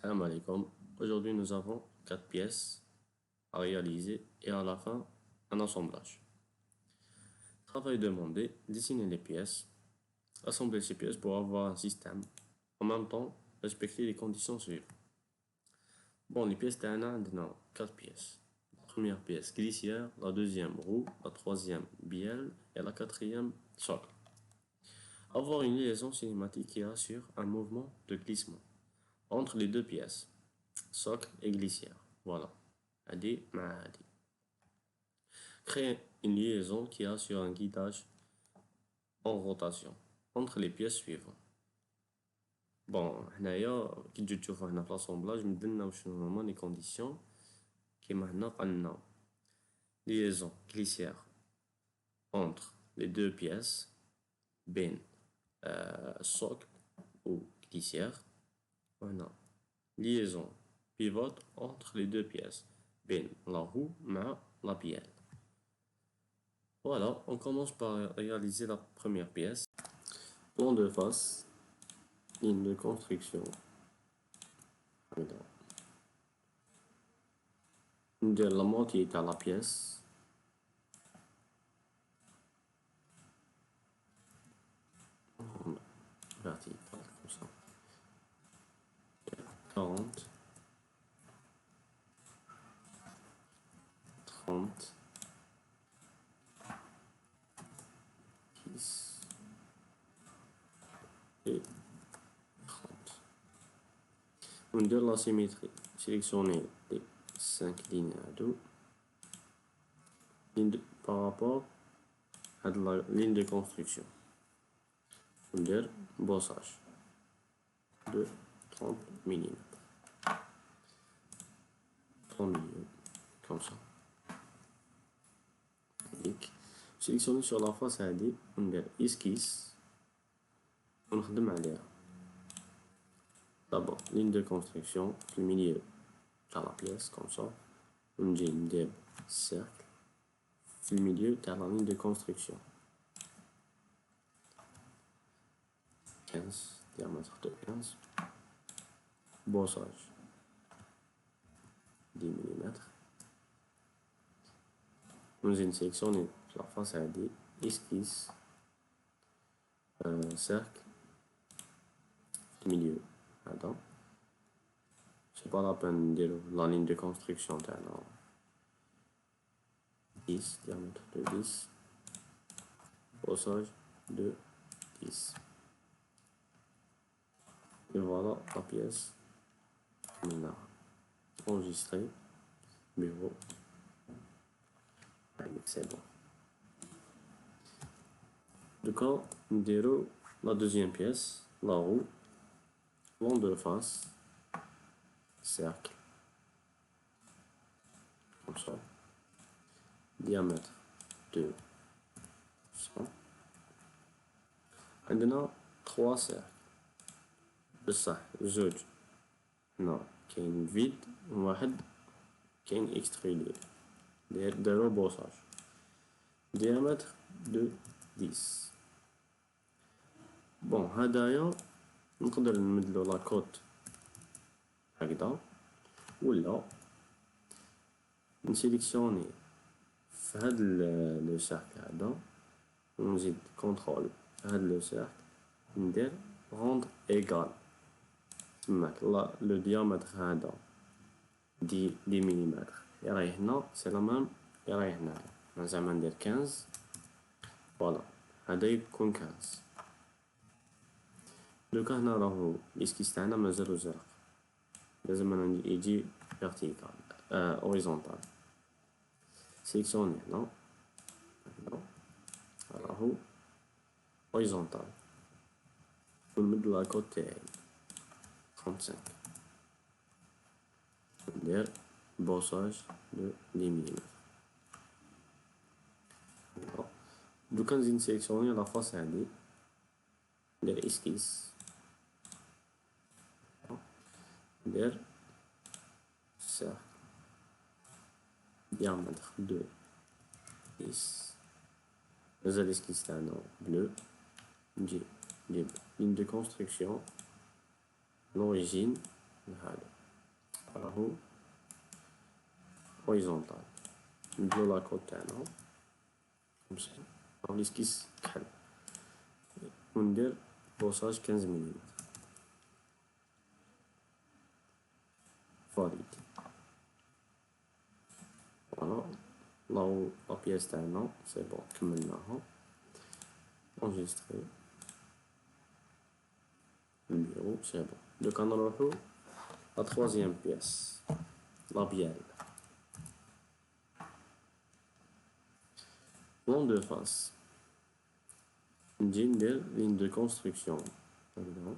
Salam alaikum. Aujourd'hui, nous avons 4 pièces à réaliser et à la fin, un assemblage. Travail demandé, dessiner les pièces, assembler ces pièces pour avoir un système. En même temps, respecter les conditions suivantes. Bon, les pièces, on a 4 pièces. La première pièce, glissière, la deuxième, roue, la troisième, bielle et la quatrième, socle. Avoir une liaison cinématique qui assure un mouvement de glissement entre les deux pièces. Socle et glissière. Voilà. Adi مع Adi. Créer une liaison qui assure un guidage en rotation entre les pièces suivantes. Bon, هنايا كي تجي تشوفو هنا في l'assemblage مدلنا شنو هما les conditions كيما هنا قالنا liaison glissière entre les deux pièces بين socle ou glissière. Voilà. Liaison pivote entre les deux pièces بين la roue مع la bielle. Voilà, on commence par réaliser la première pièce. Plan de face, ligne de construction. ندير la moitié تاع la pièce. Vertical, comme ça. 40, 30, 10 et 30. On dit la symétrie. Sélectionnez les 5 lignes à dos par rapport à la ligne de construction. On dit bossage de 30 mm. En milieu, comme ça. Sélectionnez sur la face à dit, on dit esquisse. On va d'abord ligne de construction, le milieu de la pièce, comme ça. On dit cercle, le milieu de la ligne de construction. 15, diamètre de 15. Bossage 10 mm. Nous sélectionnons la face à dit, esquisse, cercle, milieu. Attends. C'est pas la peine de dire la ligne de construction. 10, diamètre de 10. Bossage de 10. Et voilà la pièce. Maintenant, enregistrer. Bureau. C'est bon. Donc, on déroule la deuxième pièce, la roue, plan de face, cercle, comme ça, diamètre de 100. عندنا 3 cercles. بصح زوج هنا كاين فيد وواحد كاين اكسترودي دارو بوساج diamètre de 10. بون هدايا نقدر نمدلو لاكوت هكدا ولا نسيليكسيوني في هاد لو سيركل هذا ونزيد كونترول في هاد لو سيركل ندير روندر ايغال تماك لو ديامتر هذا 10 ملم يراي هنا سي لا ميم يراي هنايا زعما ندير 15. فوالا هذا يكون 15. دوكا هنا راهو الاسكيس تاعنا مازالو زرق لازم يجي فيرتيكال اوريزونتال. سيليكسيوني هنا راهو اوريزونتال ونمد لاكوت تاعي 35. ندير بوساج دو 10 ملم. دوكا نزيد نسيليكسيوني لا فاس هادي ندير اسكيس ندير cercle diamètre de 10. مازال الاسكيس تاعنا بلو. نجي ندير ligne de construction l'origine هذا راهو horizontal. نبدلو لاكود تاعنا كومسا، راهو ليسكيس كحل، وندير بوساج 15 ملم. فاليد. فوالا لا بياس تاعنا سي بون كملناها. انجستري البيرو سي بون. دوكا نروحو لا تخوازيام بياس، لابيال. بلان دو فاس، نجي ندير لين دو كونستركسيون هكذا،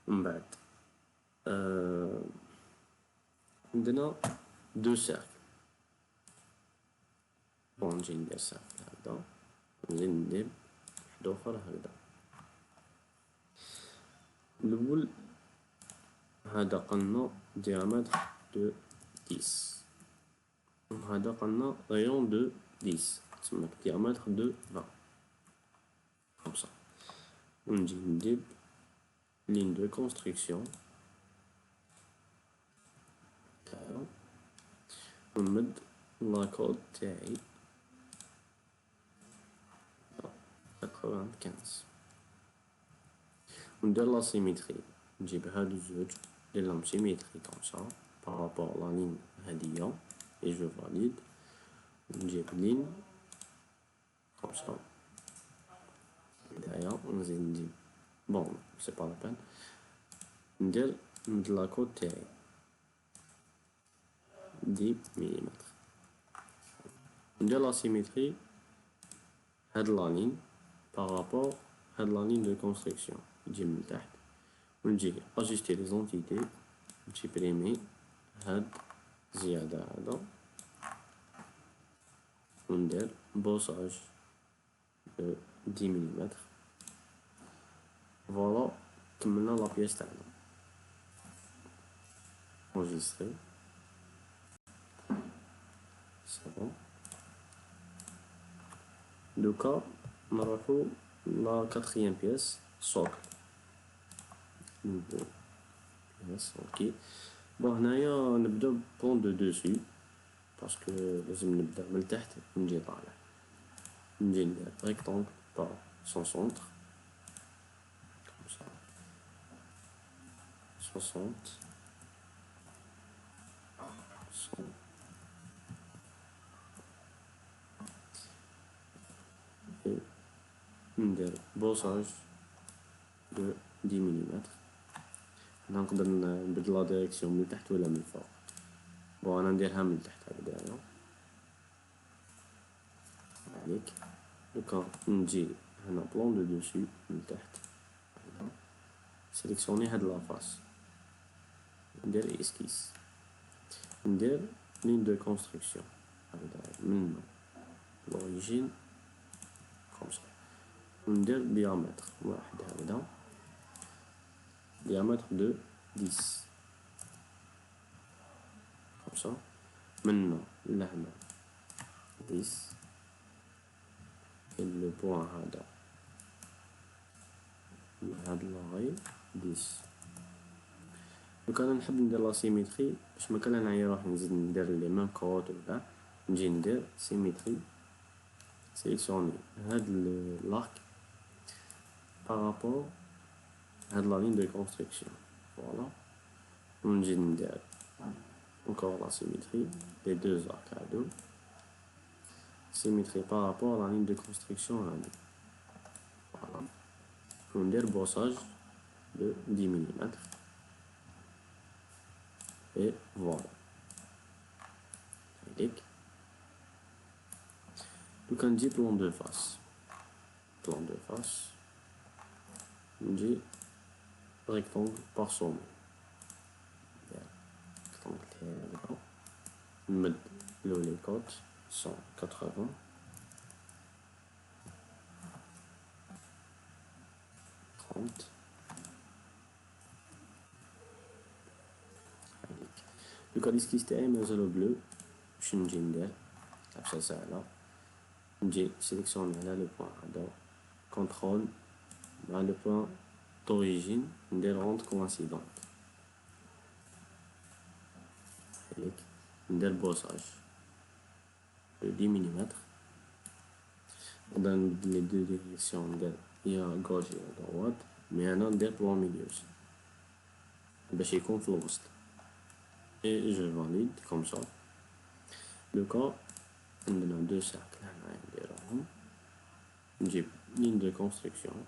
من بعد عندنا دو سيركل. بون نجي ندير سيركل هكذا، نزيد ندير واحد اخر هكذا. الاول هذا قلنا ديامتر دو 10، هذا قلنا rayon de 10، تسمى diamètre de 20 comme ça. ونجي ندير ligne de construction ونمد لاكود تاعي 95، وندير لا سيميتري، نجيب هادو الزوج نديرلهم سيميتري كوم سا بارابور لا لين هاديا et je valide. نجيب لين كوم سا هدايا، ونزيد نجيب بون سي با لا بان، ندير نمد لاكود تاعي 10 ملم، ندير لا سيميتري هاد لا لين بارابور هاد لا لين دو كونستركسيون، نجي من تحت ونجي اجيستي لي زونتيتي، نجي بريمي هاد زيادة هذا، وندير بوساج دو 10 ملم. فوالا كملنا لا بياس تاعنا. انجستري سي بون. دوكا نروحو لا كاتريام بياس، سوكل. يس اوكي. بون هنايا نبداو بلون دو دوسي، باسكو لازم نبدا من تحت ونجي طالع. نجي ندير ريكتونغل با سون سونتر كوم سا 60 100. ندير بوساج دو 10 ملم. هنا نقدر نبدل لا ديريكسيون من تحت ولا من فوق. بون انا نديرها من تحت هكذايا عليك. دوكا نجي هنا بلون دو دوسي من تحت هكذا، سيليكسيوني هاد لافاس، ندير اسكيس، ندير لين دو كونستركسيون هكذا من لوريجين كوم سا، وندير ديامتر واحد هكذا، ديامتر دو 10 كوم سا، منا لهنا 10 لو بوان هذا هاد لاغي 10. دوكا انا نحب ندير لا سيميتري باش مكان نعيا روحي نزيد ندير لي ميم كوط وكاع، نجي ندير سيميتري، سيليكسيوني هاد لارك بارابور هاد لا لين دو كونستركسيون. فوالا ونجي ندير encore la symétrie des deux arcs هادو، symétrie par rapport à la ligne de construction هادي. فوالا وندير بوساج de 10 ملم et voilà هاديك. دوكا نجي بلون دو فاس، بلون دو فاس نجي ريكتونغل بار سومي، ريكتونغل تاعي هكدا، نمد لو لي كوت 180 30 هاديك. دوكا ليسكيس تاعي مازالو بلو، واش نجي ندير عفسه ساهله، نجي سيليكسيوني على لو بوان هذا، كونترول مع لو بوان دوريجين ندير روند كوانسيدونت هاديك ندير بوساج de 10 mm. نقدر نبدل لي دو ديريكسيون ندير يا غوش يا droite مي انا ندير بلون ميليوس باش يكون في الوسط et je valide comme ça. دوكا عندنا دو سيركل هنايا نديروهم نجيب لين دو كونستركسيون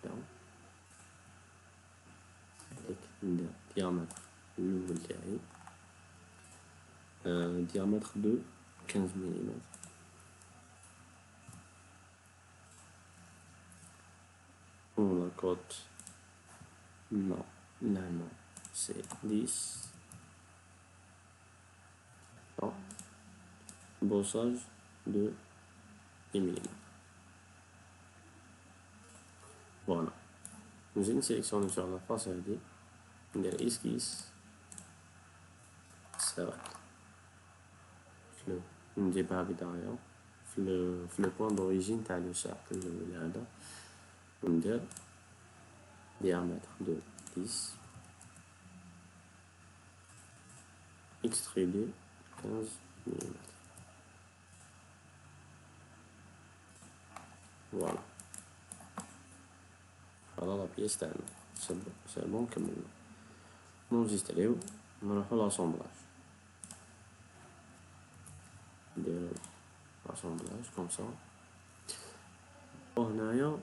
هكدا هاديك ندير ديامتر الأول تاعي ديامتر دو 15 ملم pour la côte non لهنا c'est 10 non. Bossage de 10 mm. Voilà. Nous allons sélectionner sur la face هادي ندير esquisse cercle نجيبها هكدايا في لو بوان d'origine تاع لو cercle الأول هذا وندير diamètre de 10 extruder 15 mm. Voilà. Voilà la pièce تاعنا c'est bon كملنا نونجستريو نروحو لاسومبلاج نديرو لاسومبلاج كوم سا وهنايا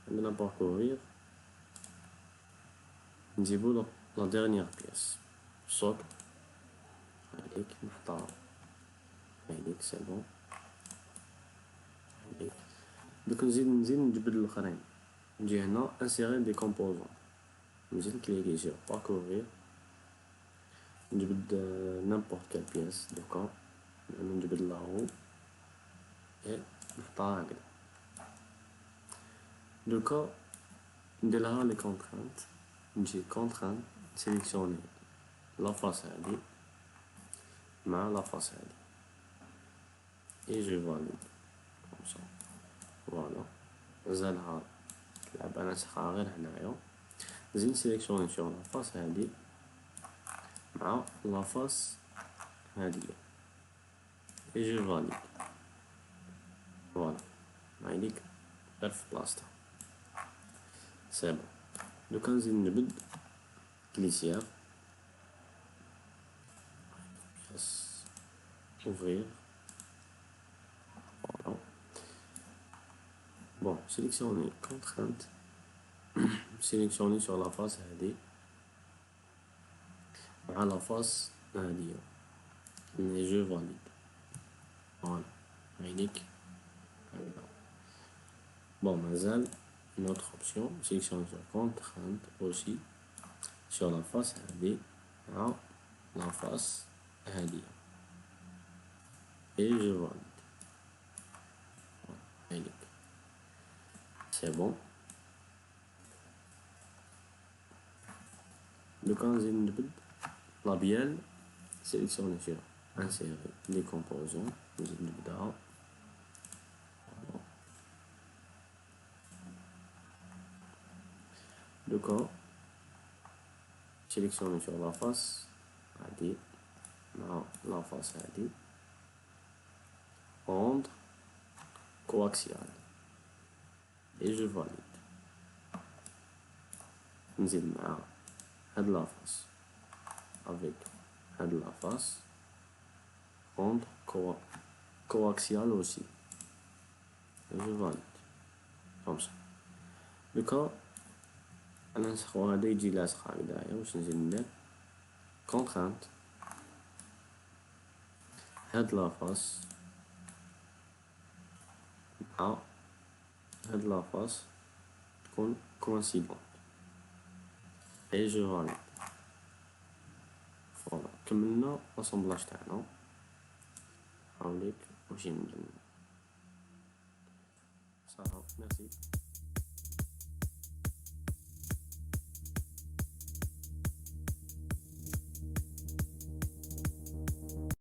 عندنا باركورير نجيبو لا ديرنيير بياس السوك هاديك نحطها هاديك سي بون هاديك دوك نزيد نجبد الاخرين نجي هنا انسيري دي كومبوزون نزيد نكليكي sur parcourir نجبد نيمبورت كال بياس دوكا نجبد لاهو اي نحطها هكدا دوكا نديرلها لي كونترانت نجي كونترانت سيليكسيوني لا فاس هادي مع لا فاس هادي اي جو فاليد كوم سا فوالا مازالها تلعب انا نسخها غير هنايا نزيد نسيليكسيوني سور لا فاس هادي مع لا فاس هادية اي جو فاليد فوالا هايديك غير في بلاصتها سي بون دوكا نزيد نجبد كليسيير بياس ouvrir voilà bon sélectionner contrainte sélectionner sur la face هادي مع la face هادية et je valide voilà هايديك هكدا bon مازال une autre option sélectionner sur contrainte aussi sur la face هادي مع la face هادية et je valide voilà هايديك c'est bon دوكا نزيد نجبد لابيال سيليكسيوني sur insérer les composants نزيد نبداها دوكا sélectionner sur la face هادي مع la face هادي rendre coaxial et je valide نزيد مع هاد la face avec هاد la face rendre coaxial aussi et je valide comme ça دوكا انا نسخو هادا يجي لاصق هكدايا واش نزيد ندير كونترانت هاد لا فاس مع هاد لا فاس تكون كوانسيدونت اي جو فاليد فوالا كملنا لاسومبلاج تاعنا هاوليك واش يمدن صافا ميرسي